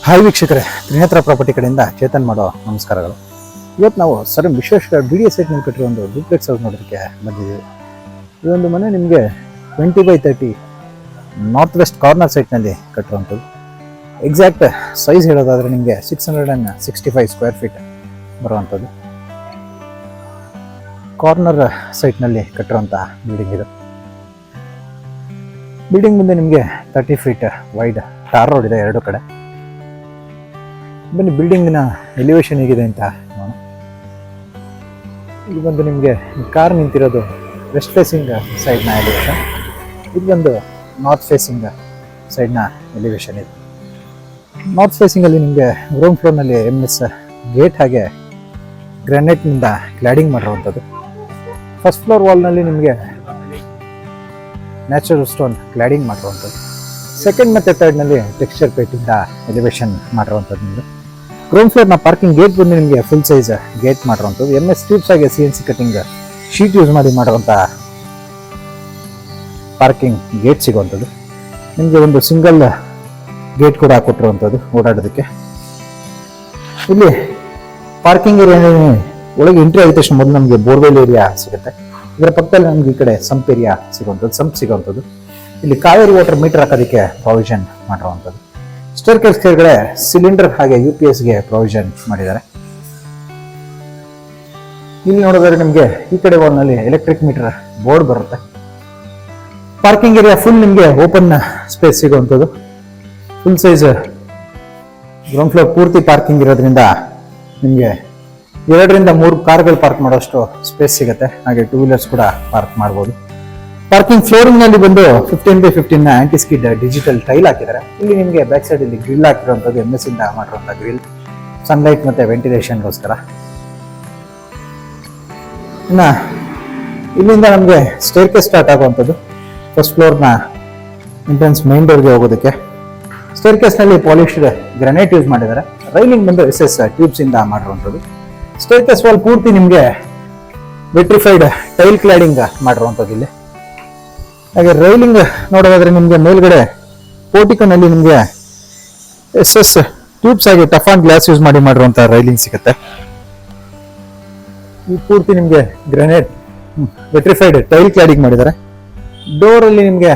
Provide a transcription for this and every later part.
Hi ವೀಕ್ಷಕರೇ, Trinetra property ಕಡೆಯಿಂದ ಚೇತನ್ ಮಾಡೋ ನಮಸ್ಕಾರಗಳು. ಇವತ್ತು ನಾವು ಸರ್ ವಿಶ್ವೇಶ್ವರ BDA ಸೈಟ್ನಲ್ಲಿ ಕಟ್ಟಿರೋ ಒಂದು ಡೂಪ್ಲೆಕ್ಸ್ ಹೌಸ್ ನೋಡೋದಕ್ಕೆ ಬಂದಿದ್ದೀವಿ. ಈ ಒಂದು ಮನೆ ನಿಮಗೆ 20x30 ನಾರ್ತ್ ವೆಸ್ಟ್ ಕಾರ್ನರ್ ಸೈಟ್ನಲ್ಲಿ ಕಟ್ಟಿರುವಂಥದ್ದು. ಎಕ್ಸಾಕ್ಟ್ ಸೈಜ್ ಹೇಳೋದಾದರೆ ನಿಮಗೆ 665 ಸ್ಕ್ವೇರ್ ಫೀಟ್ ಬರುವಂಥದ್ದು. ಕಾರ್ನರ್ ಸೈಟ್ನಲ್ಲಿ ಕಟ್ಟಿರುವಂಥ ಬಿಲ್ಡಿಂಗ್ ಇದು. ಬಿಲ್ಡಿಂಗ್ ಮುಂದೆ ನಿಮಗೆ 30 ಫೀಟ್ ವೈಡ್ ಟಾರ್ ರೋಡ್ ಇದೆ ಎರಡು ಕಡೆ. ಬನ್ನಿ ಬಿಲ್ಡಿಂಗ್ನ ಎಲಿವೇಶನ್ ಹೇಗಿದೆ ಅಂತ ನೋಡೋಣ. ಇದು ಬಂದು ನಿಮಗೆ ಕಾರ್ ನಿಂತಿರೋದು ವೆಸ್ಟ್ ಫೇಸಿಂಗ್ ಸೈಡ್ನ ಎಲಿವೇಶನ್. ಇದು ಬಂದು ನಾರ್ತ್ ಫೇಸಿಂಗ್ ಸೈಡ್ನ ಎಲಿವೇಶನ್ ಇದೆ. ನಾರ್ತ್ ಫೇಸಿಂಗಲ್ಲಿ ನಿಮಗೆ ಗ್ರೌಂಡ್ ಫ್ಲೋರ್ನಲ್ಲಿ MS ಗೇಟ್ ಹಾಗೆ ಗ್ರಾನೈಟ್ನಿಂದ ಕ್ಲಾಡಿಂಗ್ ಮಾಡಿರುವಂಥದ್ದು. ಫಸ್ಟ್ ಫ್ಲೋರ್ ವಾಲ್ನಲ್ಲಿ ನಿಮಗೆ ನ್ಯಾಚುರಲ್ ಸ್ಟೋನ್ ಕ್ಲಾಡಿಂಗ್ ಮಾಡಿರುವಂಥದ್ದು. ಸೆಕೆಂಡ್ ಮತ್ತು ಥರ್ಡ್ನಲ್ಲಿ ಟೆಕ್ಸ್ಚರ್ ಪೇಟಿಂದ ಎಲಿವೇಶನ್ ಮಾಡಿರುವಂಥದ್ದು. ನಿಮಗೆ ಗ್ರೌಂಡ್ ಫ್ಲೋರ್ನ ಪಾರ್ಕಿಂಗ್ ಗೇಟ್ ಬಂದು ನಿಮಗೆ ಫುಲ್ ಸೈಜ್ ಗೇಟ್ ಮಾಡಿರುವಂಥದ್ದು. MS ಟ್ಯೂಬ್ಸ್ ಆಗಿ CNC ಕಟಿಂಗ್ ಶೀಟ್ ಯೂಸ್ ಮಾಡಿ ಮಾಡುವಂಥ ಪಾರ್ಕಿಂಗ್ ಗೇಟ್ ಸಿಗುವಂಥದ್ದು. ನಿಮಗೆ ಒಂದು ಸಿಂಗಲ್ ಗೇಟ್ ಕೂಡ ಕೊಟ್ಟಿರುವಂಥದ್ದು ಓಡಾಡೋದಕ್ಕೆ. ಇಲ್ಲಿ ಪಾರ್ಕಿಂಗ್ ಏರಿಯಾ ಒಳಗೆ ಎಂಟ್ರಿ ಆಗಿದ ತಕ್ಷಣ ಮೊದಲು ನಮಗೆ ಬೋರ್ವೆಲ್ ಏರಿಯಾ ಸಿಗುತ್ತೆ. ಇದರ ಪಕ್ಕದಲ್ಲಿ ನಮ್ಗೆ ಈ ಕಡೆ ಸಂಪ್ ಏರಿಯಾ ಸಿಗುವಂಥದ್ದು, ಸಂಪ್ ಸಿಗುವಂಥದ್ದು. ಇಲ್ಲಿ ಕಾವೇರಿ ವಾಟರ್ ಮೀಟರ್ ಹಾಕೋದಕ್ಕೆ ಪ್ರಾವಿಷನ್ ಮಾಡಿರುವಂಥದ್ದು. ಸ್ಟೇರ್ ಕೇಸ್ ಕೆಳಗಡೆ ಸಿಲಿಂಡರ್ ಹಾಗೆ UPSಗೆ ಪ್ರಾವಿಷನ್ ಮಾಡಿದ್ದಾರೆ. ಇಲ್ಲಿ ನೋಡಿದ್ರೆ ನಿಮಗೆ ಈ ಕಡೆ ವಾಲ್ನಲ್ಲಿ ಎಲೆಕ್ಟ್ರಿಕ್ ಮೀಟರ್ ಬೋರ್ಡ್ ಬರುತ್ತೆ. ಪಾರ್ಕಿಂಗ್ ಏರಿಯಾ ಫುಲ್ ನಿಮಗೆ ಓಪನ್ ಸ್ಪೇಸ್ ಸಿಗುವಂಥದ್ದು. ಫುಲ್ ಸೈಜ್ ಗ್ರೌಂಡ್ ಫ್ಲೋರ್ ಪೂರ್ತಿ ಪಾರ್ಕಿಂಗ್ ಇರೋದ್ರಿಂದ ನಿಮಗೆ 2 ರಿಂದ 3 ಕಾರ್ಗಳು ಪಾರ್ಕ್ ಮಾಡೋಷ್ಟು ಸ್ಪೇಸ್ ಸಿಗುತ್ತೆ. ಹಾಗೆ 2 ವೀಲರ್ಸ್ ಕೂಡ ಪಾರ್ಕ್ ಮಾಡ್ಬೋದು. ಪಾರ್ಕಿಂಗ್ ಫ್ಲೋರಿಂಗ್ ನಲ್ಲಿ ಬಂದು 15x15 aunty skid digital tail ಹಾಕಿದ್ದಾರೆ. ಇಲ್ಲಿ ನಿಮಗೆ ಬ್ಯಾಕ್ ಸೈಡ್ ಇಲ್ಲಿ ಗ್ರಿಲ್ ಹಾಕಿರುವಂಥದ್ದು MS ಇಂದ ಮಾಡಿರುವಂಥ ಗ್ರಿಲ್, ಸನ್ಲೈಟ್ ಮತ್ತೆ ವೆಂಟಿಲೇಷನ್ಗೋಸ್ಕರ. ಇನ್ನು ಇಲ್ಲಿಂದ ನಮಗೆ ಸ್ಟೇರ್ ಕೇಸ್ ಸ್ಟಾರ್ಟ್ ಆಗುವಂಥದ್ದು. ಫಸ್ಟ್ ಫ್ಲೋರ್ನ ಎಂಟ್ರೆನ್ಸ್ ಮೈನ್ ಡೋರ್ಗೆ ಹೋಗೋದಕ್ಕೆ. ಸ್ಟೇರ್ ಕೇಸ್ನಲ್ಲಿ ಪಾಲಿಶ್ಡ್ ಗ್ರಾನೈಟ್ ಯೂಸ್ ಮಾಡಿದ್ದಾರೆ. ರೈಲಿಂಗ್ ಬಂದು SS ಟ್ಯೂಬ್ಸ್ ಇಂದ ಮಾಡಿರುವಂಥದ್ದು. ಸ್ಟೇರ್ ಕೇಸ್ ವಾಲ್ ಪೂರ್ತಿ ನಿಮಗೆ ವೆಟ್ರಿಫೈಡ್ ಟೈಲ್ ಕ್ಲಾಡಿಂಗ್ ಮಾಡಿರುವಂಥದ್ದು ಇಲ್ಲಿ. ಹಾಗೆ ರೈಲಿಂಗ್ ನೋಡೋದಾದ್ರೆ ನಿಮಗೆ ಮೇಲ್ಗಡೆ ಪೋರ್ಟಿಕೋನಲ್ಲಿ ನಿಮಗೆ SS ಟ್ಯೂಬ್ಸ್ ಆಗಿ ಟಫಾನ್ ಗ್ಲಾಸ್ ಯೂಸ್ ಮಾಡಿ ಮಾಡಿರುವಂಥ ರೈಲಿಂಗ್ ಸಿಗುತ್ತೆ. ಈ ಪೂರ್ತಿ ನಿಮಗೆ ಗ್ರಾನೈಟ್ ವೆಟ್ರಿಫೈಡ್ ಟೈಲ್ ಕ್ಲಾಡಿಂಗ್ ಮಾಡಿದ್ದಾರೆ. ಡೋರ್ ಅಲ್ಲಿ ನಿಮಗೆ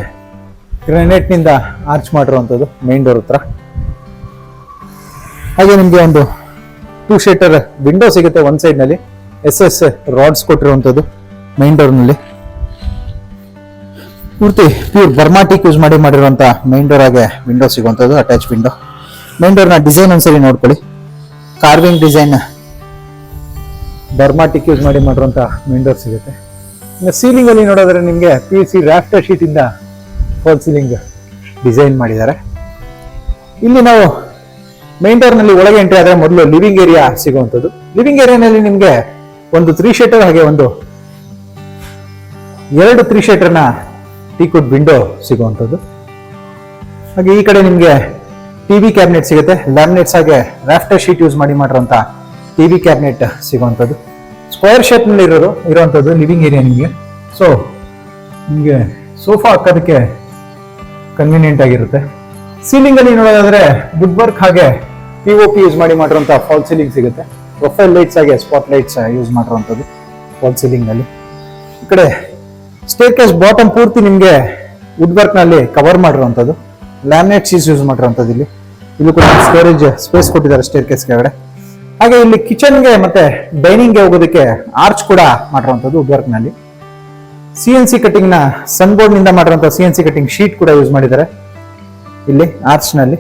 ಗ್ರಾನೈಟ್ ನಿಂದ ಆರ್ಚ್ ಮಾಡಿರುವಂಥದ್ದು ಮೇನ್ ಡೋರ್ ಹತ್ರ. ಹಾಗೆ ನಿಮಗೆ ಒಂದು 2 ಶೇಟರ್ ವಿಂಡೋ ಸಿಗುತ್ತೆ ಒಂದ್ ಸೈಡ್ ನಲ್ಲಿ. SS ರಾಡ್ಸ್ ಕೊಟ್ಟಿರುವಂಥದ್ದು ಮೈನ್ ಡೋರ್ ನಲ್ಲಿ. ಪೂರ್ತಿ ಪ್ಯೂರ್ ಬರ್ಮಾಟಿಕ್ ಯೂಸ್ ಮಾಡಿ ಮಾಡಿರುವಂತ ಮೈನ್ ಡೋರ್ ಆಗಿ ವಿಂಡೋ ಸಿಗುವಂಥದ್ದು, ಅಟ್ಯಾಚ್ ವಿಂಡೋ. ಮೈನ್ ಡೋರ್ನ ಡಿಸೈನ್ ಒಂದ್ಸರಿ ನೋಡ್ಕೊಳ್ಳಿ. ಕಾರ್ವಿಂಗ್ ಡಿಸೈನ್ ಬರ್ಮಾಟಿಕ್ ಯೂಸ್ ಮಾಡಿ ಮಾಡಿರುವಂತ ಮೈನ್ ಡೋರ್ ಸಿಗುತ್ತೆ. ಇನ್ನು ಸೀಲಿಂಗ್ ಅಲ್ಲಿ ನೋಡೋದ್ರೆ ನಿಮಗೆ PVC ರಾಫ್ಟರ್ ಶೀಟ್ ಇಂದ ಫಾಲ್ ಸೀಲಿಂಗ್ ಡಿಸೈನ್ ಮಾಡಿದ್ದಾರೆ. ಇಲ್ಲಿ ನಾವು ಮೈನ್ ಡೋರ್ ನಲ್ಲಿ ಒಳಗೆ ಎಂಟ್ರಿ ಆದ್ರೆ ಮೊದಲು ಲಿವಿಂಗ್ ಏರಿಯಾ ಸಿಗುವಂಥದ್ದು. ಲಿವಿಂಗ್ ಏರಿಯಾನಲ್ಲಿ ನಿಮಗೆ ಒಂದು 3 ಶೇಟರ್ ಹಾಗೆ ಒಂದು 2 3 ಶೇಟರ್ನ ಟೀಕುಡ್ ವಿಂಡೋ ಸಿಗುವಂಥದ್ದು. ಹಾಗೆ ಈ ಕಡೆ ನಿಮಗೆ TV ಕ್ಯಾಬಿನೆಟ್ ಸಿಗುತ್ತೆ. ಲ್ಯಾಮಿನೇಟ್ಸ್ ಹಾಗೆ ರಾಫ್ಟರ್ ಶೀಟ್ ಯೂಸ್ ಮಾಡಿ ಮಾಡಿರುವಂತ TV ಕ್ಯಾಬಿನೆಟ್ ಸಿಗುವಂಥದ್ದು. ಸ್ಕ್ವೇರ್ ಶೇಪ್ ನಲ್ಲಿ ಇರುವಂಥದ್ದು ಲಿವಿಂಗ್ ಏರಿಯಾ ನಿಮಗೆ. ಸೊ ನಿಮಗೆ ಸೋಫಾ ಹಾಕೋದಕ್ಕೆ ಕನ್ವೀನಿಯಂಟ್ ಆಗಿರುತ್ತೆ. ಸೀಲಿಂಗ್ ಅಲ್ಲಿ ನೋಡೋದಾದ್ರೆ ವುಡ್ ವರ್ಕ್ ಹಾಗೆ POP ಯೂಸ್ ಮಾಡಿ ಮಾಡಿರುವಂತ ಫಾಲ್ ಸೀಲಿಂಗ್ ಸಿಗುತ್ತೆ. ಪ್ರೊಫೈಲ್ ಲೈಟ್ಸ್ ಹಾಗೆ ಸ್ಪಾಟ್ ಲೈಟ್ಸ್ ಯೂಸ್ ಮಾಡಿರುವಂಥದ್ದು ಫಾಲ್ ಸೀಲಿಂಗ್ ನಲ್ಲಿ. ಈ ಕಡೆ ಸ್ಟೇರ್ ಕೇಸ್ ಬಾಟಮ್ ಪೂರ್ತಿ ನಿಮಗೆ ವುಡ್ ವರ್ಕ್ ನಲ್ಲಿ ಕವರ್ ಮಾಡಿರುವಂಥದ್ದು. ಲ್ಯಾಮಿನೇಟ್ ಶೀಟ್ಸ್ ಯೂಸ್ ಮಾಡಿರುವಂಥದ್ದು. ಇಲ್ಲಿ ಕೂಡ ಸ್ಟೋರೇಜ್ ಸ್ಪೇಸ್ ಕೊಟ್ಟಿದ್ದಾರೆ ಸ್ಟೇರ್ ಕೇಸ್ ಕೆಳಗಡೆ. ಹಾಗೆ ಇಲ್ಲಿ ಕಿಚನ್ಗೆ ಮತ್ತೆ ಡೈನಿಂಗ್ಗೆ ಹೋಗೋದಕ್ಕೆ ಆರ್ಚ್ ಕೂಡ ಮಾಡಿರುವಂಥದ್ದು ವುಡ್ ವರ್ಕ್ ನಲ್ಲಿ. CNC ಕಟಿಂಗ್ ನ ಸನ್ ಬೋರ್ಡ್ ನಿಂದ ಮಾಡಿರುವಂತಹ CNC ಕಟಿಂಗ್ ಶೀಟ್ ಕೂಡ ಯೂಸ್ ಮಾಡಿದ್ದಾರೆ ಇಲ್ಲಿ ಆರ್ಚ್ ನಲ್ಲಿ.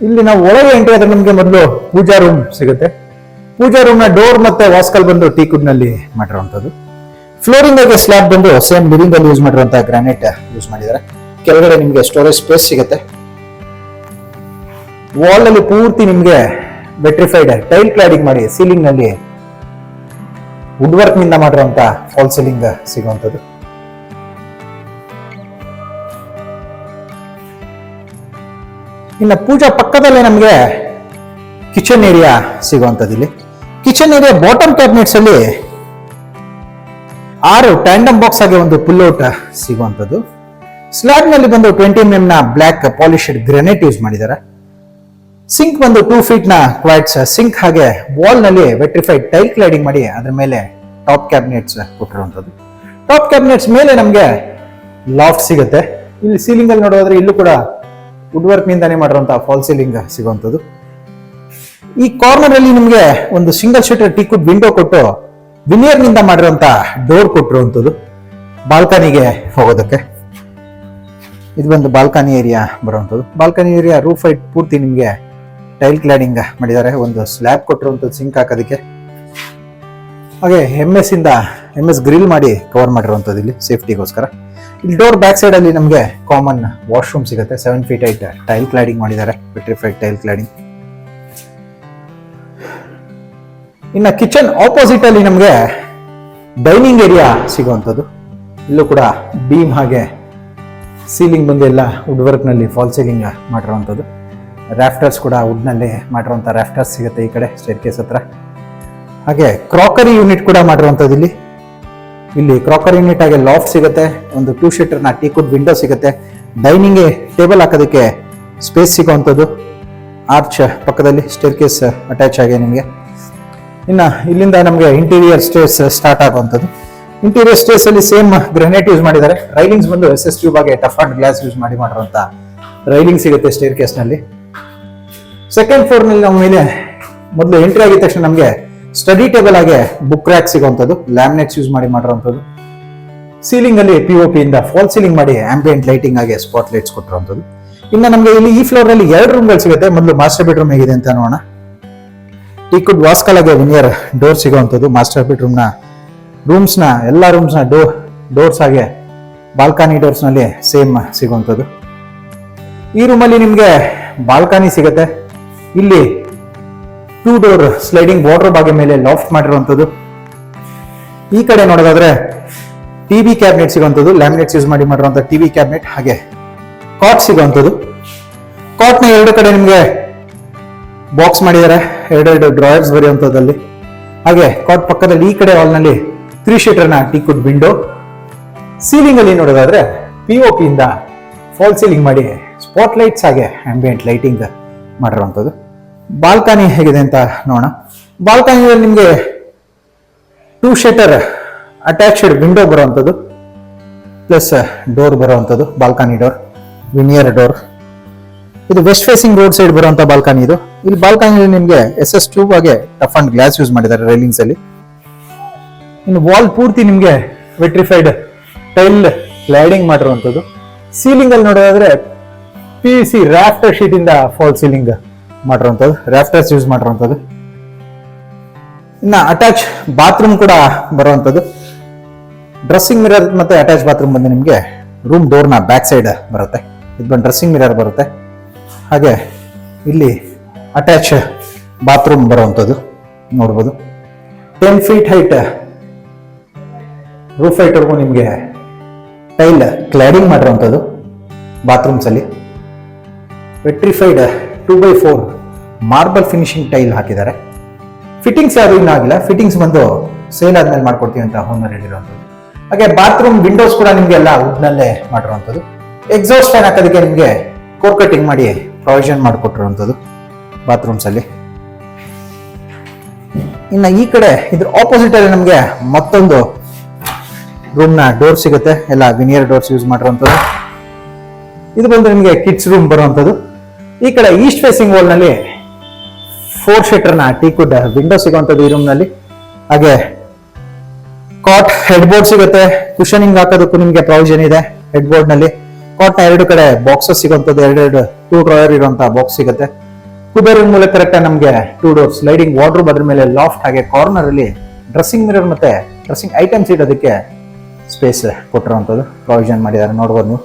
ಇಲ್ಲಿ ನಾವು ಒಳಗೆ ಎಂಟ್ರಿ ಆದ್ರೆ ನಿಮಗೆ ಮೊದಲು ಪೂಜಾ ರೂಮ್ ಸಿಗುತ್ತೆ. ಪೂಜಾ ರೂಮ್ ನ ಡೋರ್ ಮತ್ತೆ ವಾಸ್ಕಲ್ ಬಂದು ಟೀಕುಡ್ ನಲ್ಲಿ ಮಾಡಿರುವಂಥದ್ದು. ಫ್ಲೋರಿಂಗ್ ಆಗಿ ಸ್ಲ್ಯಾಬ್ ಬಂದು ಸೇಮ್ ಲಿವಿಂಗ್ ಅಲ್ಲಿ ಯೂಸ್ ಮಾಡಿರುವಂತಹ ಗ್ರಾನೈಟ್ ಯೂಸ್ ಮಾಡಿದ್ದಾರೆ. ಕೆಳಗಡೆ ನಿಮಗೆ ಸ್ಟೋರೇಜ್ ಸ್ಪೇಸ್ ಸಿಗುತ್ತೆ. ವಾಲ್ ಅಲ್ಲಿ ಪೂರ್ತಿ ನಿಮಗೆ ವೆಟ್ರಿಫೈಡ್ ಟೈಲ್ ಕ್ಲಾಡಿಂಗ್ ಮಾಡಿ ಸೀಲಿಂಗ್ ನಲ್ಲಿ ವುಡ್ ವರ್ಕ್ ನಿಂದ ಮಾಡಿರುವಂತಹ ಫಾಲ್ ಸೀಲಿಂಗ್ ಸಿಗುವಂಥದ್ದು. ಇನ್ನು ಪೂಜಾ ಪಕ್ಕದಲ್ಲೇ ನಮಗೆ ಕಿಚನ್ ಏರಿಯಾ ಸಿಗುವಂಥದ್ದು. ಇಲ್ಲಿ ಕಿಚನ್ ಏರಿಯಾ ಬಾಟಮ್ ಕ್ಯಾಬಿನೆಟ್ಸ್ ಅಲ್ಲಿ 6 ಟ್ಯಾಂಡಮ್ ಬಾಕ್ಸ್ ಆಗಿ ಒಂದು ಪುಲ್ ಔಟ್ ಸಿಗುವಂಥದ್ದು. ಸ್ಲ್ಯಾಬ್ ನಲ್ಲಿ ಬಂದು 20 mm ನ ಬ್ಲಾಕ್ ಪಾಲಿಶ್ಡ್ ಗ್ರಾನೈಟ್ ಯೂಸ್ ಮಾಡಿದ್ದಾರೆ. ಸಿಂಕ್ ಬಂದು 2 feet ನ ಕ್ವಾಟ್ಸ್ ಸಿಂಕ್, ಹಾಗೆ ವಾಲ್ ನಲ್ಲಿ ವೆಟ್ರಿಫೈಡ್ ಟೈಲ್ ಕ್ಲೈಡಿಂಗ್ ಮಾಡಿ ಅದ್ರ ಮೇಲೆ ಟಾಪ್ ಕ್ಯಾಬಿನೆಟ್ಸ್ ಕೊಟ್ಟಿರುವಂತದ್ದು. ಟಾಪ್ ಕ್ಯಾಬಿನೆಟ್ಸ್ ಮೇಲೆ ನಮಗೆ ಲಾಫ್ಟ್ ಸಿಗುತ್ತೆ. ಇಲ್ಲಿ ಸೀಲಿಂಗ್ ಅಲ್ಲಿ ನೋಡೋದ್ರೆ ಇಲ್ಲೂ ಕೂಡ ವುಡ್ ವರ್ಕ್ ನಿಂದಾನೆ ಮಾಡಿರುವಂತಹ ಫಾಲ್ ಸೀಲಿಂಗ್ ಸಿಗುವಂತದ್ದು. ಈ ಕಾರ್ನರ್ ಅಲ್ಲಿ ನಿಮ್ಗೆ ಒಂದು ಸಿಂಗಲ್ ಶಟರ್ ಟೀಕುಡ್ ವಿಂಡೋ ಕೊಟ್ಟು ವಿನಿಯರ್ ನಿಂದ ಮಾಡಿರುವಂತ ಡೋರ್ ಕೊಟ್ಟಿರುವಂತದ್ದು ಬಾಲ್ಕನಿಗೆ ಹೋಗೋದಕ್ಕೆ. ಇದು ಒಂದು ಬಾಲ್ಕನಿ ಏರಿಯಾ ಬರುವಂತದ್ದು. ಬಾಲ್ಕನಿ ಏರಿಯಾ ರೂಫ್ ಹೈಟ್ ಪೂರ್ತಿ ನಿಮ್ಗೆ ಟೈಲ್ ಕ್ಲಾಡಿಂಗ್ ಮಾಡಿದ್ದಾರೆ. ಒಂದು ಸ್ಲ್ಯಾಬ್ ಕೊಟ್ಟಿರುವಂತದ್ದು ಸಿಂಕ್ ಹಾಕೋದಕ್ಕೆ. ಹಾಗೆ ಎಂ ಎಸ್ ಗ್ರಿಲ್ ಮಾಡಿ ಕವರ್ ಮಾಡಿರುವಂತದ್ದು ಇಲ್ಲಿ ಸೇಫ್ಟಿಗೋಸ್ಕರ. ಇಲ್ಲಿ ಡೋರ್ ಬ್ಯಾಕ್ ಸೈಡ್ ಅಲ್ಲಿ ನಮಗೆ ಕಾಮನ್ ವಾಶ್ರೂಮ್ ಸಿಗುತ್ತೆ. 7 feet ಹೈಟ್ ಟೈಲ್ ಕ್ಲಾಡಿಂಗ್ ಮಾಡಿದ್ದಾರೆ, ವಿಟ್ರಿಫೈಡ್ ಟೈಲ್ ಕ್ಲಾಡಿಂಗ್. ಇನ್ನ ಕಿಚನ್ ಆಪೋಸಿಟ್ ಅಲ್ಲಿ ನಮಗೆ ಡೈನಿಂಗ್ ಏರಿಯಾ ಸಿಗುವಂಥದ್ದು. ಇಲ್ಲೂ ಕೂಡ ಬೀಮ್ ಹಾಗೆ ಸೀಲಿಂಗ್ ಬಂದು ಎಲ್ಲ ವುಡ್ ವರ್ಕ್ ನಲ್ಲಿ ಫಾಲ್ ಸೀಲಿಂಗ್ ಮಾಡಿರುವಂಥದ್ದು. ರಾಫ್ಟರ್ಸ್ ಕೂಡ ವುಡ್ ನಲ್ಲಿ ಮಾಡಿರುವಂತ ರಾಫ್ಟರ್ಸ್ ಸಿಗುತ್ತೆ ಈ ಕಡೆ ಸ್ಟೇರ್ ಕೇಸ್ ಹತ್ರ. ಹಾಗೆ ಕ್ರಾಕರಿ ಯೂನಿಟ್ ಕೂಡ ಮಾಡಿರುವಂಥದ್ದು ಇಲ್ಲಿ ಕ್ರಾಕರಿ ಯೂನಿಟ್ ಹಾಗೆ ಲಾಫ್ಟ್ ಸಿಗುತ್ತೆ. ಒಂದು 2 seater ನ ಟೀಕುಡ್ ವಿಂಡೋ ಸಿಗುತ್ತೆ. ಡೈನಿಂಗ್ ಟೇಬಲ್ ಹಾಕೋದಕ್ಕೆ ಸ್ಪೇಸ್ ಸಿಗುವಂಥದ್ದು. ಆರ್ಚ್ ಪಕ್ಕದಲ್ಲಿ ಸ್ಟೇರ್ ಕೇಸ್ ಅಟ್ಯಾಚ್ ಆಗಿ ನಿಮಗೆ. ಇನ್ನ ಇಲ್ಲಿಂದ ನಮಗೆ ಇಂಟೀರಿಯರ್ ಸ್ಟೇರ್ಸ್ ಸ್ಟಾರ್ಟ್ ಆಗುವಂಥದ್ದು. ಇಂಟೀರಿಯರ್ ಸ್ಟೇರ್ಸ್ ಅಲ್ಲಿ ಸೇಮ್ ಗ್ರಾನೈಟ್ ಯೂಸ್ ಮಾಡಿದ್ದಾರೆ. ರೈಲಿಂಗ್ಸ್ ಬಂದು SS ಟ್ಯೂಬ್ ಹಾಗೆ ಟಫ್ ಅಂಡ್ ಗ್ಲಾಸ್ ಯೂಸ್ ಮಾಡಿರುವಂತ ರೈಲಿಂಗ್ ಸಿಗುತ್ತೆ ಸ್ಟೇರ್ ಕೇಸ್ ನಲ್ಲಿ. ಸೆಕೆಂಡ್ ಫ್ಲೋರ್ ನಲ್ಲಿ ನಮ್ಮ ಮೇಲೆ ಮೊದಲು ಎಂಟ್ರಿ ಆಗಿದ ತಕ್ಷಣ ನಮಗೆ ಸ್ಟಡಿ ಟೇಬಲ್ ಹಾಗೆ ಬುಕ್ ರ್ಯಾಕ್ ಸಿಗುವಂಥದ್ದು, ಲ್ಯಾಮಿನೇಟ್ಸ್ ಯೂಸ್ ಮಾಡಿರುವಂಥದ್ದು. ಸೀಲಿಂಗ್ ಅಲ್ಲಿ POP ಇಂದ ಫಾಲ್ ಸೀಲಿಂಗ್ ಮಾಡಿ ಆಂಬಿಯಂಟ್ ಲೈಟಿಂಗ್ ಹಾಗೆ ಸ್ಪಾಟ್ ಲೈಟ್ಸ್ ಕೊಟ್ಟಿರುವಂಥದ್ದು. ಇನ್ನು ನಮಗೆ ಇಲ್ಲಿ ಈ ಫ್ಲೋರ್ ಅಲ್ಲಿ 2 ರೂಮ್ಗಳು ಸಿಗುತ್ತೆ. ಮೊದಲು ಮಾಸ್ಟರ್ ಬೆಡ್ರೂಮ್ ಹೇಗಿದೆ ಅಂತ ನೋಡೋಣ. ಟೀಕುಡ್ ವಾಸ್ಕಲ್ ಹಾಗೆ ವಿನಿಯರ್ ಡೋರ್ ಸಿಗುವಂಥದ್ದು. ಮಾಸ್ಟರ್ ಬೆಡ್ರೂಮ್ ನ ಎಲ್ಲ ರೂಮ್ಸ್ ನ ಡೋರ್ಸ್ ಹಾಗೆ ಬಾಲ್ಕನಿ ಡೋರ್ಸ್ ನಲ್ಲಿ ಸೇಮ್ ಸಿಗುವಂಥದ್ದು. ಈ ರೂಮ್ ಅಲ್ಲಿ ನಿಮ್ಗೆ ಬಾಲ್ಕನಿ ಸಿಗುತ್ತೆ. ಇಲ್ಲಿ 2 door ಸ್ಲೈಡಿಂಗ್ ವಾರ್ಡ್ರೋಬ್ ಬಾಗಿ ಮೇಲೆ ಲಾಫ್ಟ್ ಮಾಡಿರುವಂಥದ್ದು. ಈ ಕಡೆ ನೋಡೋದಾದ್ರೆ ಟಿವಿ ಕ್ಯಾಬಿನೆಟ್ ಸಿಗುವಂಥದ್ದು, ಲ್ಯಾಮಿನೇಟ್ಸ್ ಯೂಸ್ ಮಾಡಿರುವಂತಹ ಟಿವಿ ಕ್ಯಾಬಿನೆಟ್ ಹಾಗೆ ಕಾಟ್ ಸಿಗುವಂಥದ್ದು. ಕಾಟ್ ನ 2 ಕಡೆ ನಿಮ್ಗೆ ಬಾಕ್ಸ್ ಮಾಡಿದ್ದಾರೆ, 2 ಡ್ರಾಯರ್ಸ್ ಬರೆಯುವಂಥದ್ದಲ್ಲಿ. ಹಾಗೆ ಕಾಟ್ ಪಕ್ಕದಲ್ಲಿ ಈ ಕಡೆ ವಾಲ್ ನಲ್ಲಿ 3 seater ನ ಟೀಕುಡ್ ವಿಂಡೋ. ಸೀಲಿಂಗ್ ಅಲ್ಲಿ ನೋಡೋದಾದ್ರೆ POP ಇಂದ ಫಾಲ್ ಸೀಲಿಂಗ್ ಮಾಡಿ ಸ್ಪಾಟ್ ಲೈಟ್ಸ್ ಹಾಗೆ ಆಂಬಿಯಂಟ್ ಲೈಟಿಂಗ್ ಮಾಡಿರುವಂಥದ್ದು. ಬಾಲ್ಕನಿ ಹೇಗಿದೆ ಅಂತ ನೋಡೋಣ. ಬಾಲ್ಕನಿಯಲ್ಲಿ ನಿಮಗೆ 2 seater ಅಟ್ಯಾಚ್ಡ್ ವಿಂಡೋ ಬರುವಂಥದ್ದು ಪ್ಲಸ್ ಡೋರ್ ಬರುವಂಥದ್ದು. Balcony door veneer door. ಇದು ವೆಸ್ಟ್ ಫೇಸಿಂಗ್ ರೋಡ್ ಸೈಡ್ ಬರುವಂತ ಬಾಲ್ಕನಿ ಇದು. ಇಲ್ಲಿ ಬಾಲ್ಕನಿಯಲ್ಲಿ ನಿಮಗೆ SS ಟ್ಯೂಬ್ ಹಾಗೆ ಟಫ್ ಅಂಡ್ ಗ್ಲಾಸ್ ಯೂಸ್ ಮಾಡಿದ್ದಾರೆ ರೈಲಿಂಗ್ಸ್ ಅಲ್ಲಿ. ಇನ್ನು ವಾಲ್ ಪೂರ್ತಿ ನಿಮಗೆ ವಿಟ್ರಿಫೈಡ್ ಟೈಲ್ ಕ್ಲಾಡಿಂಗ್ ಮಾಡಿರುವಂಥದ್ದು. ಸೀಲಿಂಗ್ ಅಲ್ಲಿ ನೋಡೋದಾದ್ರೆ PVC ರಾಫ್ಟರ್ ಶೀಟ್ ಇಂದ ಫಾಲ್ ಸೀಲಿಂಗ್ ಮಾಡಿರುವಂಥದ್ದು, ರಾಫ್ಟರ್ಸ್ ಯೂಸ್ ಮಾಡಿರುವಂಥದ್ದು. ಇನ್ನ ಅಟ್ಯಾಚ್ ಬಾತ್ರೂಮ್ ಕೂಡ ಬರುವಂಥದ್ದು. ಡ್ರೆಸ್ಸಿಂಗ್ ಮಿರರ್ ಮತ್ತೆ ಅಟ್ಯಾಚ್ ಬಾತ್ರೂಮ್ ಬಂದು ನಿಮಗೆ ರೂಮ್ ಡೋರ್ ನ ಬ್ಯಾಕ್ ಸೈಡ್ ಬರುತ್ತೆ. ಇದು ಬಂದು ಡ್ರೆಸ್ಸಿಂಗ್ ಮಿರರ್ ಬರುತ್ತೆ. ಹಾಗೆ ಇಲ್ಲಿ ಅಟ್ಯಾಚ್ ಬಾತ್ರೂಮ್ ಬರುವಂಥದ್ದು ನೋಡ್ಬೋದು. 10 feet ಹೈಟ್ ರೂಫ್ ಹೈಟ್ ವರ್ಗು ನಿಮಗೆ ಟೈಲ್ ಕ್ಲಾಡಿಂಗ್ ಮಾಡಿರುವಂಥದ್ದು ಬಾತ್ರೂಮ್ಸ್ ಅಲ್ಲಿ. Vitrified 2x4 marble finishing tile ಹಾಕಿದ್ದಾರೆ. ಫಿಟ್ಟಿಂಗ್ಸ್ ಯಾರು ಇನ್ನೂ ಆಗಿಲ್ಲ. ಫಿಟ್ಟಿಂಗ್ಸ್ ಬಂದು ಸೇಲ್ ಆದ್ಮೇಲೆ ಮಾಡ್ಕೊಡ್ತೀವಿ ಅಂತ ಓನರ್ ಹೇಳಿರುವಂಥದ್ದು. ಹಾಗೆ ಬಾತ್ರೂಮ್ ವಿಂಡೋಸ್ ಕೂಡ ನಿಮ್ಗೆ ಎಲ್ಲ ವುಡ್ ನಲ್ಲೇ ಮಾಡಿರುವಂಥದ್ದು. ಎಕ್ಸಾಸ್ಟ್ ಫ್ಯಾನ್ ಹಾಕೋದಕ್ಕೆ ನಿಮಗೆ ಕೋರ್ ಕಟಿಂಗ್ ಮಾಡಿ ಪ್ರೊವಿಷನ್ ಮಾಡಿಕೊಟ್ಟಿರುವಂಥದ್ದು ಬಾತ್ರೂಮ್ಸ್ ಅಲ್ಲಿ. ಇನ್ನ ಈ ಕಡೆ ಇದ್ರ ಆಪೋಸಿಟ್ ಅಲ್ಲಿ ನಮಗೆ ಮತ್ತೊಂದು ರೂಮ್ ನ ಡೋರ್ ಸಿಗುತ್ತೆ. ಎಲ್ಲ ವಿನಿಯರ್ ಡೋರ್ಸ್ ಯೂಸ್ ಮಾಡಿರುವಂಥದ್ದು. ಇದು ಬಂದು ನಿಮಗೆ ಕಿಡ್ಸ್ ರೂಮ್ ಬರುವಂಥದ್ದು. ಈ ಕಡೆ ಈಸ್ಟ್ ಫೇಸಿಂಗ್ ವಾಲ್ ನಲ್ಲಿ 4 seater ನ ಟೀಕುಡ್ ವಿಂಡೋ ಸಿಗುವಂಥದ್ದು ಈ ರೂಮ್ ನಲ್ಲಿ. ಹಾಗೆ ಕಾಟ್ ಹೆಡ್ ಬೋರ್ಡ್ ಸಿಗುತ್ತೆ. ಕುಶನಿಂಗ್ ಹಾಕೋದಕ್ಕೂ ನಿಮಗೆ ಪ್ರಾವಿಷನ್ ಇದೆ ಹೆಡ್ ಬೋರ್ಡ್ ನಲ್ಲಿ. ಕಾಟ್ ನ 2 ಕಡೆ ಬಾಕ್ಸಸ್ ಸಿಗುವಂಥದ್ದು, 2 ಡ್ರಾಯರ್ ಇರುವಂತಹ ಬಾಕ್ಸ್ ಸಿಗುತ್ತೆ. ಕುಬೇರ್ ಮೂಲಕ ಕರೆಕ್ಟ್ ನಮಗೆ 2 door ಸ್ಲೈಡಿಂಗ್ ವಾರ್ಡ್ರೋಬ್, ಅದ್ರ ಮೇಲೆ ಲಾಫ್ಟ್ ಹಾಗೆ ಕಾರ್ನರ್ ಅಲ್ಲಿ ಡ್ರೆಸ್ಸಿಂಗ್ ಮಿರರ್ ಮತ್ತೆ ಡ್ರೆಸ್ಸಿಂಗ್ ಐಟಮ್ಸ್ ಇಡೋದಕ್ಕೆ ಸ್ಪೇಸ್ ಕೊಟ್ಟಿರುವಂಥದ್ದು ಪ್ರಾವಿಷನ್ ಮಾಡಿದ್ದಾರೆ. ನೋಡ್ಬೋದು ನೀವು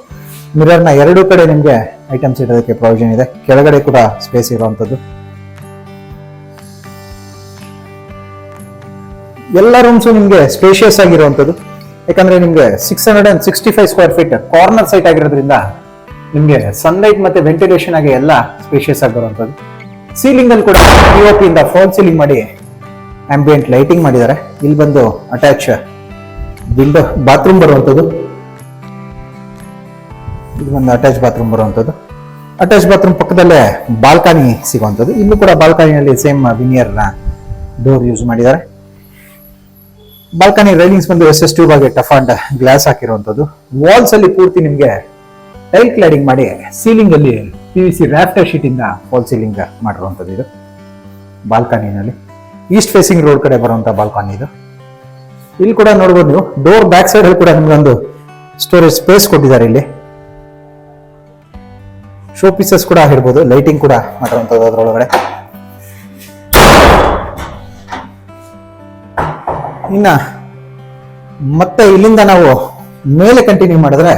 ಮಿರರ್ ನ 2 ಕಡೆ ನಿಮಗೆ ಐಟಮ್ಸ್ ಇಡೋದಕ್ಕೆ ಪ್ರಾವಿಷನ್ ಇದೆ. ಕೆಳಗಡೆ ಕೂಡ ಸ್ಪೇಸ್ ಇರುವಂಥದ್ದು. ಎಲ್ಲ ರೂಮ್ಸು ನಿಮಗೆ ಸ್ಪೇಷಿಯಸ್ ಆಗಿರುವಂಥದ್ದು. ಯಾಕಂದ್ರೆ ನಿಮಗೆ 665 square feet ಕಾರ್ನರ್ ಸೈಟ್ ಆಗಿರೋದ್ರಿಂದ ನಿಮಗೆ ಸನ್ಲೈಟ್ ಮತ್ತೆ ವೆಂಟಿಲೇಷನ್ ಆಗಿ ಎಲ್ಲ ಸ್ಪೇಷಿಯಸ್ ಆಗಿ ಬರುವಂಥದ್ದು. ಸೀಲಿಂಗ್ ಅಲ್ಲಿ ಕೂಡ POP ಇಂದ ಫಾಲ್ ಸೀಲಿಂಗ್ ಮಾಡಿ ಆಂಬಿಯಂಟ್ ಲೈಟಿಂಗ್ ಮಾಡಿದ್ದಾರೆ. ಇಲ್ಲಿ ಬಂದು ಅಟ್ಯಾಚ್ ವಿಂಡೋ ಬಾತ್ರೂಮ್ ಬರುವಂಥದ್ದು. ಇದು ಒಂದು ಅಟ್ಯಾಚ್ ಬಾತ್ರೂಮ್ ಬರುವಂಥದ್ದು. ಅಟ್ಯಾಚ್ ಬಾತ್ರೂಮ್ ಪಕ್ಕದಲ್ಲೇ ಬಾಲ್ಕನಿ ಸಿಗುವಂಥದ್ದು. ಇಲ್ಲೂ ಕೂಡ ಬಾಲ್ಕನಿಯಲ್ಲಿ ಸೇಮ್ ವಿನಿಯರ್ ಡೋರ್ ಯೂಸ್ ಮಾಡಿದ್ದಾರೆ. ಬಾಲ್ಕನಿ ರೈಲಿಂಗ್ಸ್ ಬಂದು SS ಟ್ಯೂಬ್ ಆಗಿ ಟಫ್ ಅಂಡ್ ಗ್ಲಾಸ್ ಹಾಕಿರುವಂಥದ್ದು. ವಾಲ್ಸ್ ಅಲ್ಲಿ ಪೂರ್ತಿ ನಿಮಗೆ ಟೈಲ್ ಕ್ಲಾಡಿಂಗ್ ಮಾಡಿ ಸೀಲಿಂಗ್ ಅಲ್ಲಿ PVC ರಾಫ್ಟರ್ ಶೀಟ್ ಇಂದ ಫಾಲ್ ಸೀಲಿಂಗ್ ಮಾಡಿರುವಂಥದ್ದು. ಇದು ಬಾಲ್ಕನಿನಲ್ಲಿ ಈಸ್ಟ್ ಫೇಸಿಂಗ್ ರೋಡ್ ಕಡೆ ಬರುವಂತ ಬಾಲ್ಕನಿ ಇದು. ಇಲ್ಲಿ ಕೂಡ ನೋಡ್ಬೋದು ನೀವು, ಡೋರ್ ಬ್ಯಾಕ್ ಸೈಡ್ ಅಲ್ಲಿ ಕೂಡ ನಿಮ್ಗೆ ಒಂದು ಸ್ಟೋರೇಜ್ ಸ್ಪೇಸ್ ಕೊಟ್ಟಿದ್ದಾರೆ. ಇಲ್ಲಿ ಶೋ ಪೀಸಸ್ ಕೂಡ ಇರ್ಬೋದು, ಲೈಟಿಂಗ್ ಕೂಡ ಮಾಡಿರುವಂಥದ್ದು ಅದರೊಳಗಡೆ. ಇನ್ನ ಮತ್ತೆ ಇಲ್ಲಿಂದ ನಾವು ಮೇಲೆ ಕಂಟಿನ್ಯೂ ಮಾಡಿದ್ರೆ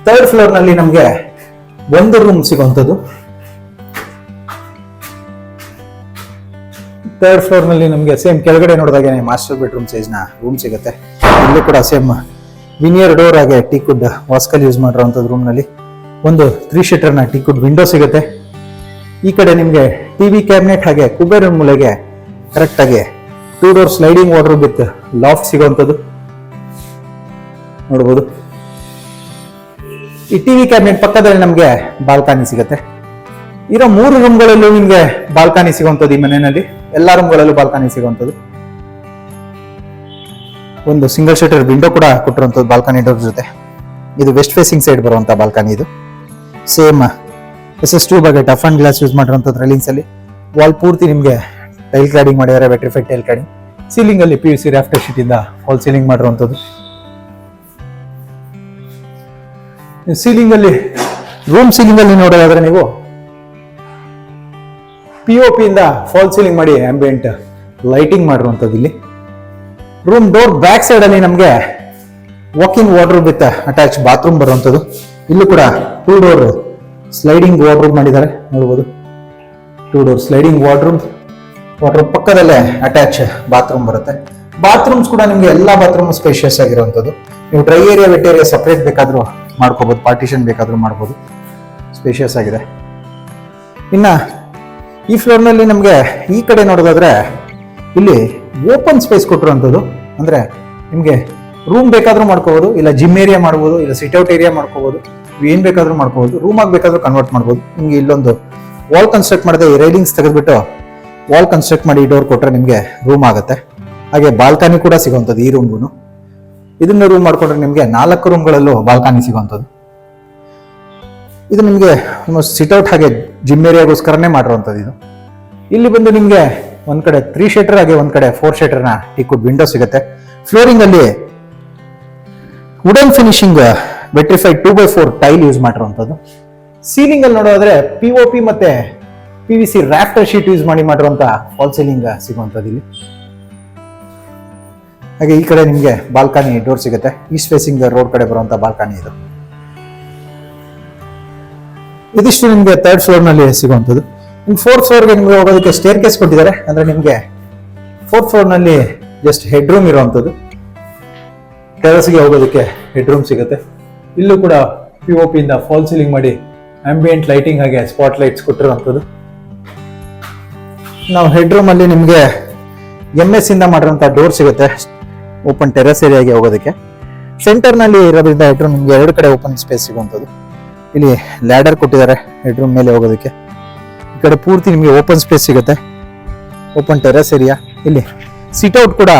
3rd ಫ್ಲೋರ್ ನಲ್ಲಿ ನಮಗೆ ಒಂದು ರೂಮ್ ಸಿಗುವಂಥದ್ದು. 3rd ಫ್ಲೋರ್ ನಲ್ಲಿ ನಮಗೆ ಸೇಮ್ ಕೆಳಗಡೆ ನೋಡಿದಾಗೆ ಮಾಸ್ಟರ್ ಬೆಡ್ರೂಮ್ ಸೈಜ್ ನ ರೂಮ್ ಸಿಗುತ್ತೆ. ಇಲ್ಲಿ ಕೂಡ ಸೇಮ್ ವಿನಿಯರ್ ಡೋರ್ ಆಗಿ ಟೀಕುಡ್ ವಾಸ್ಕಲ್ ಯೂಸ್ ಮಾಡಿರುವಂಥದ್ದು. ರೂಮ್ ನಲ್ಲಿ ಒಂದು 3 ಶೀಟರ್ ನ ಟೀಕುಡ್ ವಿಂಡೋ ಸಿಗುತ್ತೆ. ಈ ಕಡೆ ನಿಮಗೆ ಟಿವಿ ಕ್ಯಾಬಿನೆಟ್ ಹಾಗೆ ಕುಬೇರ ಮೂಲೆಗೆ ಕರೆಕ್ಟ್ ಆಗಿ 2 door sliding wardrobe with loft ಸಿಗುವಂಥದ್ದು ನೋಡಬಹುದು. ಈ ಟಿವಿ ಕ್ಯಾಬಿನೆಟ್ ಪಕ್ಕದಲ್ಲಿ ನಮಗೆ ಬಾಲ್ಕನಿ ಸಿಗುತ್ತೆ. ಇರೋ 3 ರೂಮ್ಗಳಲ್ಲೂ ನಿಮಗೆ ಬಾಲ್ಕನಿ ಸಿಗುವಂಥದ್ದು. ಈ ಮನೆಯಲ್ಲಿ ಎಲ್ಲಾ ರೂಮ್ಗಳಲ್ಲೂ ಬಾಲ್ಕನಿ ಸಿಗುವಂಥದ್ದು. ಒಂದು ಸಿಂಗಲ್ ಶಟರ್ ವಿಂಡೋ ಕೂಡ ಕೊಟ್ಟಿರುವಂಥದ್ದು ಬಾಲ್ಕನಿ ಡೋರ್ ಜೊತೆ. ಇದು ವೆಸ್ಟ್ ಫೇಸಿಂಗ್ ಸೈಡ್ ಬರುವಂತ ಬಾಲ್ಕನಿ. ಇದು ಸೇಮ್ SS ಟ್ಯೂಬ್ ಆಗಿ ಟಫ್ ಅಂಡ್ ಗ್ಲಾಸ್ ಯೂಸ್ ಮಾಡಿರುವಂಥದ್ದು. ರೈಲಿಂಗ್ಸ್ ಅಲ್ಲಿ ವಾಲ್ ಪೂರ್ತಿ ನಿಮಗೆ ಟೈಲ್ ಕ್ಲಾಡಿಂಗ್ ಮಾಡಿದ್ದಾರೆ, ವೆಟ್ರಿಫೈಡ್ ಟೈಲ್ ಕ್ಲಾಡಿಂಗ್. ಸೀಲಿಂಗ್ ಅಲ್ಲಿ PVC ರಾಫ್ಟರ್ ಶೀಟ್ ಇಂದ ಫಾಲ್ ಸೀಲಿಂಗ್ ಮಾಡಿರುವಂಥದ್ದು. ಸೀಲಿಂಗ್ ಅಲ್ಲಿ ರೂಮ್ ಸೀಲಿಂಗ್ ಅಲ್ಲಿ ನೋಡೋದಾದ್ರೆ ನೀವು POP ಇಂದ ಫಾಲ್ ಸೀಲಿಂಗ್ ಮಾಡಿ ಆಂಬಿಯಂಟ್ ಲೈಟಿಂಗ್ ಮಾಡಿರುವಂಥದ್ದು. ಇಲ್ಲಿ ರೂಮ್ ಡೋರ್ ಬ್ಯಾಕ್ ಸೈಡ್ ಅಲ್ಲಿ ನಮಗೆ walking wardrobe with attach bathroom ಬರುವಂಥದ್ದು. ಇಲ್ಲೂ ಕೂಡ 2 ಡೋರ್ ಸ್ಲೈಡಿಂಗ್ ವಾರ್ಡ್ರೂಮ್ ಮಾಡಿದ್ದಾರೆ ನೋಡಬಹುದು. 2 ಡೋರ್ ಸ್ಲೈಡಿಂಗ್ ವಾರ್ಡ್ರೂಮ್ ಪಕ್ಕದಲ್ಲೇ ಅಟ್ಯಾಚ್ ಬಾತ್ರೂಮ್ ಬರುತ್ತೆ. ಬಾತ್ರೂಮ್ಸ್ ಕೂಡ ನಿಮಗೆ ಎಲ್ಲಾ ಬಾತ್ರೂಮ್ ಸ್ಪೇಷಿಯಸ್ ಆಗಿರುವಂಥದ್ದು. ನೀವು dry area wet area separate ಬೇಕಾದ್ರೂ ಮಾಡ್ಕೋಬಹುದು, ಪಾರ್ಟಿಷನ್ ಬೇಕಾದ್ರೂ ಮಾಡ್ಬೋದು. ಸ್ಪೇಷಿಯಸ್ ಆಗಿದೆ. ಇನ್ನ ಈ ಫ್ಲೋರ್ ನಲ್ಲಿ ನಮಗೆ ಈ ಕಡೆ ನೋಡೋದಾದ್ರೆ ಇಲ್ಲಿ ಓಪನ್ ಸ್ಪೇಸ್ ಕೊಟ್ಟಿರುವಂಥದ್ದು. ಅಂದ್ರೆ ನಿಮಗೆ ರೂಮ್ ಬೇಕಾದ್ರೂ ಮಾಡ್ಕೋಬಹುದು, ಇಲ್ಲ ಜಿಮ್ ಏರಿಯಾ ಮಾಡ್ಬೋದು, ಇಲ್ಲ ಸಿಟ್ಔಟ್ ಏರಿಯಾ ಮಾಡ್ಕೋಬಹುದು. ಏನ್ ಬೇಕಾದ್ರೂ ಮಾಡ್ಕೋಬಹುದು. ರೂಮ್ ಆಗಿ ಬೇಕಾದ್ರೂ ಕನ್ವರ್ಟ್ ಮಾಡ್ಬೋದು. ನಿಮ್ಗೆ ಇಲ್ಲೊಂದು ವಾಲ್ ಕನ್ಸ್ಟ್ರಕ್ಟ್ ಮಾಡಿದೆ, ಈ ರೈಲಿಂಗ್ಸ್ ತೆಗೆದ್ಬಿಟ್ಟು ವಾಲ್ ಕನ್ಸ್ಟ್ರಕ್ಟ್ ಮಾಡಿ ಡೋರ್ ಕೊಟ್ರೆ ನಿಮಗೆ ರೂಮ್ ಆಗುತ್ತೆ. ಹಾಗೆ ಬಾಲ್ಕನಿ ಕೂಡ ಸಿಗುವಂಥದ್ದು ಈ ರೂಮ್ಗೂ. ಇದನ್ನ ರೂಮ್ ಮಾಡ್ಕೊಂಡ್ರೆ ನಿಮಗೆ 4 ರೂಮ್ಗಳಲ್ಲೂ ಬಾಲ್ಕನಿ ಸಿಗುವಂಥದ್ದು. ಇದು ನಿಮಗೆ ಸಿಟ್ಔಟ್ ಹಾಗೆ ಜಿಮ್ ಏರಿಯಾಗೋಸ್ಕರನೇ ಮಾಡಿರುವಂಥದ್ದು. ಇದು ಇಲ್ಲಿ ಬಂದು ನಿಮಗೆ ಒಂದ್ ಕಡೆ 3 ಶೀಟರ್ ಹಾಗೆ ಒಂದ್ ಕಡೆ 4 ಶೀಟರ್ ನ ಟೀಕುಡ್ ವಿಂಡೋ ಸಿಗುತ್ತೆ. ಫ್ಲೋರಿಂಗ್ ಅಲ್ಲಿ wooden finishing vitrified 2x4 tile use ಮಾಡಿರುವಂಥದ್ದು. ಸೀಲಿಂಗ್ ಅಲ್ಲಿ ನೋಡೋದಾದ್ರೆ POP ಮತ್ತೆ PVC ರಾಫ್ಟರ್ ಶೀಟ್ ಯೂಸ್ ಮಾಡಿರುವಂತ ಫಾಲ್ ಸೀಲಿಂಗ್ ಸಿಗುವಂಥದ್ದು ಇಲ್ಲಿ. ಹಾಗೆ ಈ ಕಡೆ ನಿಮಗೆ ಬಾಲ್ಕನಿ ಡೋರ್ ಸಿಗುತ್ತೆ. ಈಸ್ಟ್ ಫೇಸಿಂಗ್ ರೋಡ್ ಕಡೆ ಬರುವಂತ ಬಾಲ್ಕನಿ ಇದು. ಇದಿಷ್ಟು ನಿಮಗೆ 3rd ಫ್ಲೋರ್ ನಲ್ಲಿ ಸಿಗುವಂಥದ್ದು. ಇನ್ನು 4th ಫ್ಲೋರ್ಗೆ ನಿಮಗೆ ಹೋಗೋದಕ್ಕೆ ಸ್ಟೇರ್ ಕೇಸ್ ಕೊಟ್ಟಿದ್ದಾರೆ. ಅಂದ್ರೆ ನಿಮಗೆ 4th ಫ್ಲೋರ್ ನಲ್ಲಿ ಜಸ್ಟ್ ಹೆಡ್ ರೂಮ್ ಇರುವಂಥದ್ದು. ಟೆರಸ್ಗೆ ಹೋಗೋದಕ್ಕೆ ಹೆಡ್ ರೂಮ್ ಸಿಗುತ್ತೆ. ಇಲ್ಲೂ ಕೂಡ POP ಇಂದ ಫಾಲ್ ಸೀಲಿಂಗ್ ಮಾಡಿ ಆಂಬಿಯಂಟ್ ಲೈಟಿಂಗ್ ಹಾಗೆ ಸ್ಪಾಟ್ ಲೈಟ್ಸ್ ಕೊಟ್ಟಿರುವಂಥದ್ದು. ನಾವು ಹೆಡ್ ರೂಮ್ ಅಲ್ಲಿ ನಿಮಗೆ MS ಇಂದ ಮಾಡಿರುವಂತ ಡೋರ್ ಸಿಗುತ್ತೆ ಓಪನ್ ಟೆರಸ್ ಏರಿಯಾಗೆ ಹೋಗೋದಕ್ಕೆ. ಸೆಂಟರ್ ನಲ್ಲಿ ಇರೋದ್ರಿಂದ ಹೆಡ್ ರೂಮ್ ನಿಮಗೆ 2 ಕಡೆ ಓಪನ್ ಸ್ಪೇಸ್ ಸಿಗುವಂಥದ್ದು. ಇಲ್ಲಿ ಲ್ಯಾಡರ್ ಕೊಟ್ಟಿದ್ದಾರೆ ಹೆಡ್ ರೂಮ್ ಮೇಲೆ ಹೋಗೋದಕ್ಕೆ. ಈ ಕಡೆ ಪೂರ್ತಿ ನಿಮಗೆ ಓಪನ್ ಸ್ಪೇಸ್ ಸಿಗುತ್ತೆ, ಓಪನ್ ಟೆರಸ್ ಏರಿಯಾ. ಇಲ್ಲಿ ಸಿಟ್ಔಟ್ ಕೂಡ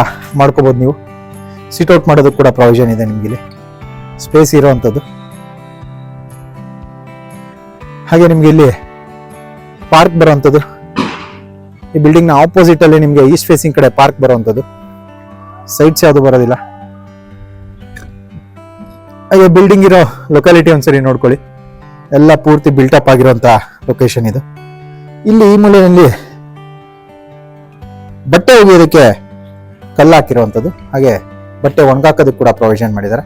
ಮಾಡ್ಕೋಬಹುದು. ನೀವು ಸಿಟ್ಔಟ್ ಮಾಡೋದಕ್ಕೆ ಕೂಡ ಪ್ರಾವಿಷನ್ ಇದೆ ನಿಮ್ಗೆ ಇಲ್ಲಿ ಸ್ಪೇಸ್ ಇರುವಂಥದ್ದು. ಹಾಗೆ ನಿಮ್ಗೆ ಇಲ್ಲಿ ಪಾರ್ಕ್ ಬರುವಂಥದ್ದು. ಈ ಬಿಲ್ಡಿಂಗ್ ನ ಆಪೋಸಿಟ್ ಅಲ್ಲಿ ನಿಮಗೆ ಈಸ್ಟ್ ಫೇಸಿಂಗ್ ಕಡೆ ಪಾರ್ಕ್ ಬರುವಂಥದ್ದು. ಸೈಡ್ಸ್ ಯಾವುದು ಬರೋದಿಲ್ಲ. ಹಾಗೆ ಬಿಲ್ಡಿಂಗ್ ಇರೋ ಲೊಕ್ಯಾಲಿಟಿ ಒಂದ್ಸರಿ ನೋಡ್ಕೊಳ್ಳಿ. ಎಲ್ಲ ಪೂರ್ತಿ ಬಿಲ್ಟಪ್ ಆಗಿರುವಂತ ಲೊಕೇಶನ್ ಇದು. ಇಲ್ಲಿ ಈ ಮೂಲೆಯಲ್ಲಿ ಬಟ್ಟೆ ಒಗೆಯೋದಕ್ಕೆ ಕಲ್ಲು ಹಾಕಿರುವಂಥದ್ದು. ಹಾಗೆ ಬಟ್ಟೆ ಒಣಗಾಕೋದಕ್ಕೆ ಕೂಡ ಪ್ರೊವಿಷನ್ ಮಾಡಿದ್ದಾರೆ.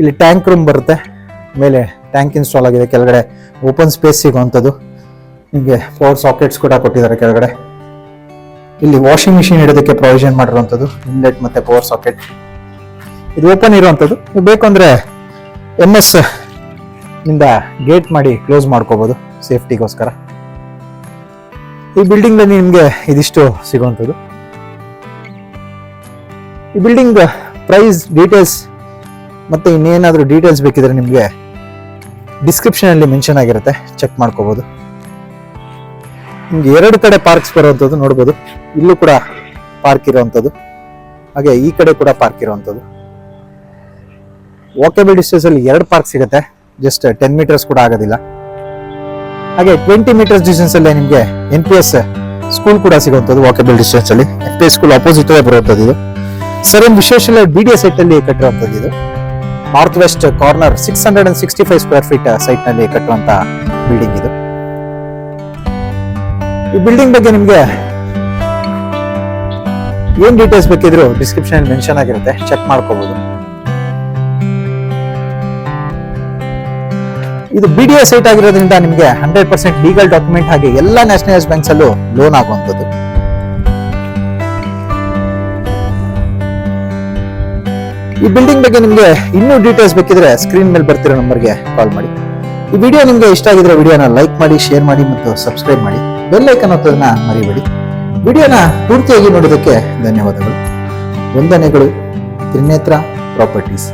ಇಲ್ಲಿ ಟ್ಯಾಂಕ್ ರೂಮ್ ಬರುತ್ತೆ. ಮೇಲೆ ಟ್ಯಾಂಕ್ ಇನ್ಸ್ಟಾಲ್ ಆಗಿದೆ. ಕೆಳಗಡೆ ಓಪನ್ ಸ್ಪೇಸ್ ಸಿಗುವಂಥದ್ದು. ನಿಮಗೆ ಪವರ್ ಸಾಕೆಟ್ಸ್ ಕೂಡ ಕೊಟ್ಟಿದ್ದಾರೆ ಕೆಳಗಡೆ. ಇಲ್ಲಿ ವಾಷಿಂಗ್ ಮಿಷಿನ್ ಇಡೋದಕ್ಕೆ ಪ್ರೊವಿಷನ್ ಮಾಡಿರುವಂಥದ್ದು. ಇನ್ಲೆಟ್ ಮತ್ತೆ ಪವರ್ ಸಾಕೆಟ್ ಇದು ಓಪನ್ ಇರುವಂಥದ್ದು. ಬೇಕು ಅಂದ್ರೆ MS ಇಂದ ಗೇಟ್ ಮಾಡಿ ಕ್ಲೋಸ್ ಮಾಡ್ಕೋಬಹುದು ಸೇಫ್ಟಿಗೋಸ್ಕರ. ಈ ಬಿಲ್ಡಿಂಗ್ ಅಲ್ಲಿ ನಿಮಗೆ ಇದಿಷ್ಟು ಸಿಗುವಂಥದ್ದು. ಈ ಬಿಲ್ಡಿಂಗ್ ಪ್ರೈಸ್ ಡೀಟೇಲ್ಸ್ ಮತ್ತೆ ಇನ್ನೇನಾದ್ರೂ ಡೀಟೇಲ್ಸ್ ಬೇಕಿದ್ರೆ ನಿಮಗೆ ಡಿಸ್ಕ್ರಿಪ್ಷನ್ ಅಲ್ಲಿ ಮೆನ್ಷನ್ ಆಗಿರುತ್ತೆ, ಚೆಕ್ ಮಾಡ್ಕೋಬಹುದು. ನಿಮ್ಗೆ 2 ಕಡೆ ಪಾರ್ಕ್ಸ್ ಬರುವಂಥದ್ದು ನೋಡ್ಬೋದು. ಇಲ್ಲೂ ಕೂಡ ಪಾರ್ಕ್ ಇರುವಂಥದ್ದು, ಹಾಗೆ ಈ ಕಡೆ ಕೂಡ ಪಾರ್ಕ್ ಇರುವಂಥದ್ದು. ವಾಕೇಬಲ್ ಡಿಸ್ಟೆನ್ಸ್ ಅಲ್ಲಿ 2 ಪಾರ್ಕ್ ಸಿಗುತ್ತೆ, ಜಸ್ಟ್ 10 ಮೀಟರ್ಸ್ ಕೂಡ ಆಗೋದಿಲ್ಲ. ಹಾಗೆ 20 ಮೀಟರ್ಸ್ ಡಿಸ್ಟೆನ್ಸ್ ಅಲ್ಲೇ ನಿಮಗೆ NPS ಸ್ಕೂಲ್ ಕೂಡ ಸಿಗುವಂಥದ್ದು. ವಾಕೇಬಲ್ ಡಿಸ್ಟೆನ್ಸ್ ಅಲ್ಲಿ NPS ಸ್ಕೂಲ್ ಅಪೋಸಿಟ್ ಬರುವಂಥದ್ದು ಇದು. Sir M Visvesvaraya BDA site ಅಲ್ಲಿ ಕಟ್ಟಿರುವಂಥದ್ದು ಇದು. North west corner 665 square feet site ನಲ್ಲಿ ಕಟ್ಟುವಂತ ಬಿಲ್ಡಿಂಗ್ ಇದು. ಈ ಬಿಲ್ಡಿಂಗ್ ಬಗ್ಗೆ ನಿಮ್ಗೆ ಏನ್ ಡೀಟೇಲ್ಸ್ ಬೇಕಿದ್ರು ಡಿಸ್ಕ್ರಿಪ್ಷನ್ ಮೆನ್ಷನ್ ಆಗಿರುತ್ತೆ, ಚೆಕ್ ಮಾಡ್ಕೋಬಹುದು. ಇದು BDA ಸೈಟ್ ಆಗಿರೋದ್ರಿಂದ ನಿಮ್ಗೆ 100% ಲೀಗಲ್ ಡಾಕ್ಯುಮೆಂಟ್ ಹಾಗೆ ಎಲ್ಲ ನ್ಯಾಷನಲೈಸ್ ಬ್ಯಾಂಕ್ಸ್ ಅಲ್ಲೂ ಲೋನ್ ಆಗುವಂಥದ್ದು. ಈ ಬಿಲ್ಡಿಂಗ್ ಬಗ್ಗೆ ನಿಮ್ಗೆ ಇನ್ನೂ ಡೀಟೇಲ್ಸ್ ಬೇಕಿದ್ರೆ ಸ್ಕ್ರೀನ್ ಮೇಲೆ ಬರ್ತಿರೋ ನಂಬರ್ಗೆ ಕಾಲ್ ಮಾಡಿ. ಈ ವಿಡಿಯೋ ನಿಮ್ಗೆ ಇಷ್ಟ ಆಗಿದ್ರೆ ವಿಡಿಯೋನ ಲೈಕ್ ಮಾಡಿ, ಶೇರ್ ಮಾಡಿ ಮತ್ತು ಸಬ್ಸ್ಕ್ರೈಬ್ ಮಾಡಿ. ಬೆಲ್ ಐಕಾನ್ ಒತ್ತೋದನ್ನ ಮರಿಬೇಡಿ. ವಿಡಿಯೋನ ಪೂರ್ತಿಯಾಗಿ ನೋಡೋದಕ್ಕೆ ಧನ್ಯವಾದಗಳು. ವಂದನೆಗಳು. ತ್ರಿನೇತ್ರ ಪ್ರಾಪರ್ಟೀಸ್.